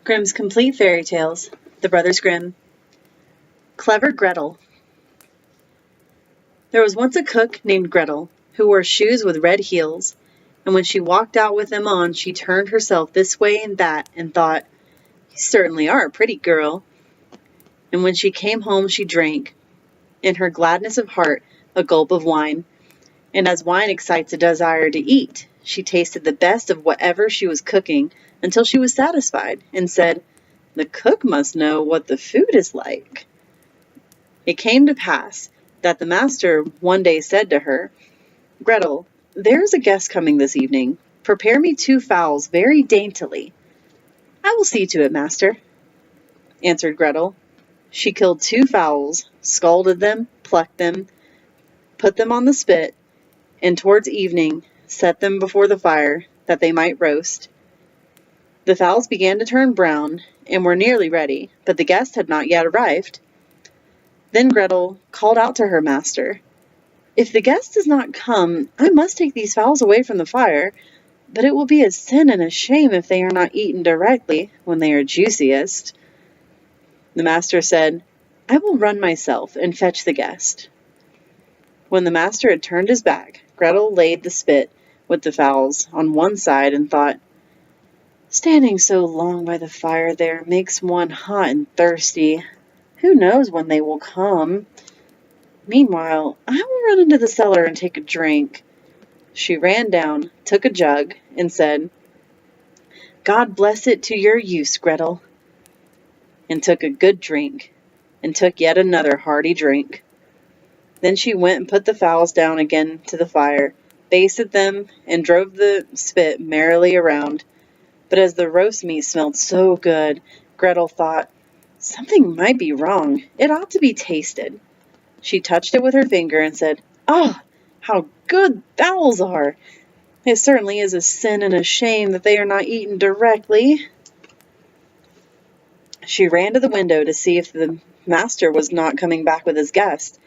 Grimm's Complete Fairy Tales, The Brothers Grimm. Clever Gretel. There was once a cook named Gretel, who wore shoes with red heels, and when she walked out with them on, she turned herself this way and that and thought, "You certainly are a pretty girl." And when she came home, she drank, in her gladness of heart, a gulp of wine. And as wine excites a desire to eat, she tasted the best of whatever she was cooking until she was satisfied and said, "The cook must know what the food is like." It came to pass that the master one day said to her, "Gretel, there is a guest coming this evening. Prepare me 2 fowls very daintily." "I will see to it, master," answered Gretel. She killed 2 fowls, scalded them, plucked them, put them on the spit, and towards evening set them before the fire that they might roast. The fowls began to turn brown and were nearly ready, but the guest had not yet arrived. Then Gretel called out to her master, "If the guest does not come, I must take these fowls away from the fire, but it will be a sin and a shame if they are not eaten directly, when they are juiciest." The master said, "I will run myself and fetch the guest." When the master had turned his back, Gretel laid the spit with the fowls on one side and thought, "Standing so long by the fire there makes one hot and thirsty. Who knows when they will come? Meanwhile, I will run into the cellar and take a drink." She ran down, took a jug, and said, "God bless it to your use, Gretel," and took a good drink, and took yet another hearty drink. Then she went and put the fowls down again to the fire, basted them, and drove the spit merrily around. But as the roast meat smelled so good, Gretel thought, "Something might be wrong. It ought to be tasted." She touched it with her finger and said, "Ah, how good fowls are! It certainly is a sin and a shame that they are not eaten directly." She ran to the window to see if the master was not coming back with his guest,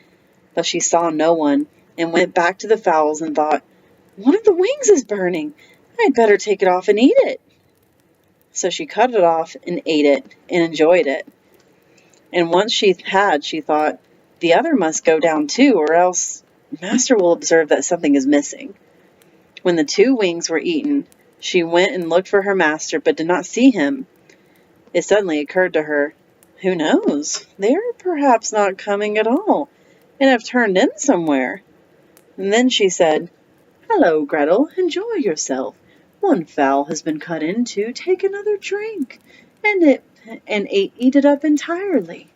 but she saw no one, and went back to the fowls and thought, "One of the wings is burning. I'd better take it off and eat it." So she cut it off and ate it and enjoyed it. And once she thought, "The other must go down too, or else master will observe that something is missing." When the 2 wings were eaten, she went and looked for her master, but did not see him. It suddenly occurred to her, "Who knows? They are perhaps not coming at all, and have turned in somewhere." And then she said, "Hello, Gretel, enjoy yourself. 1 fowl has been cut into. Take another drink, and eat it up entirely.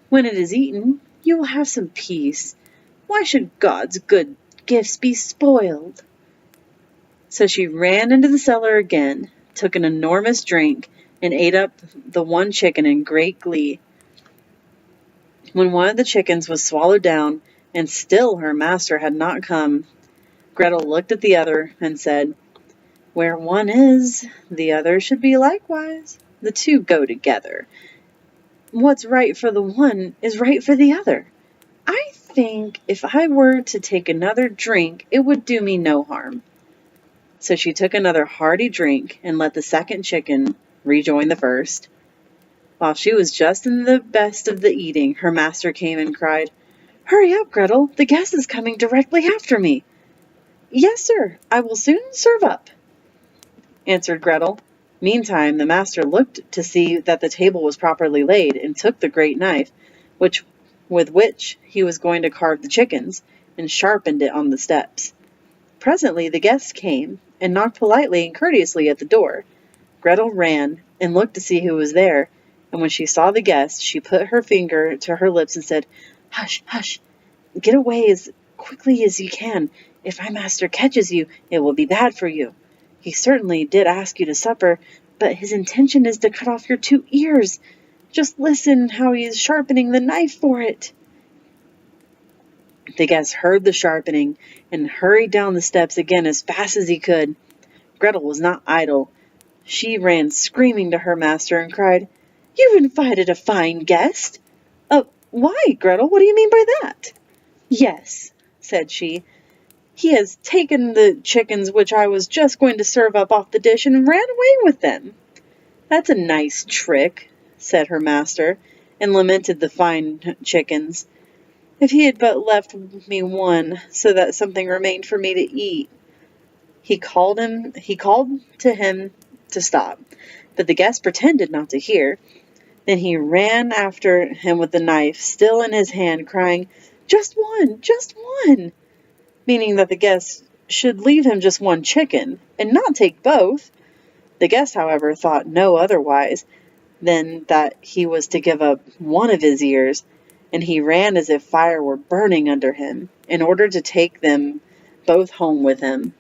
When it is eaten, you will have some peace. Why should God's good gifts be spoiled?" So she ran into the cellar again, took an enormous drink, and ate up the 1 chicken in great glee. When one of the chickens was swallowed down, and still her master had not come, Gretel looked at the other and said, "Where one is, the other should be likewise. The 2 go together. What's right for the one is right for the other. I think if I were to take another drink, it would do me no harm." So she took another hearty drink and let the 2nd chicken rejoin the first. While she was just in the best of the eating, her master came and cried, "Hurry up, Gretel, the guest is coming directly after me." "Yes, sir, I will soon serve up," answered Gretel. Meantime, the master looked to see that the table was properly laid, and took the great knife, with which he was going to carve the chickens, and sharpened it on the steps. Presently the guest came, and knocked politely and courteously at the door. Gretel ran, and looked to see who was there, and when she saw the guest, she put her finger to her lips and said, "Hush, hush! Get away as quickly as you can. If my master catches you, it will be bad for you. He certainly did ask you to supper, but his intention is to cut off your 2 ears. Just listen how he is sharpening the knife for it." The guest heard the sharpening, and hurried down the steps again as fast as he could. Gretel was not idle. She ran screaming to her master and cried, "You've invited a fine guest." Why, Gretel, what do you mean by that?" "Yes," said she, "he has taken the chickens which I was just going to serve up off the dish, and ran away with them." "That's a nice trick," said her master, and lamented the fine chickens. "If he had but left me one, so that something remained for me to eat." He called to him to stop, but the guest pretended not to hear. Then he ran after him with the knife still in his hand, crying, "Just one, just one," meaning that the guest should leave him just one chicken, and not take both. The guest, however, thought no otherwise than that he was to give up one of his ears, and he ran as if fire were burning under him, in order to take them both home with him.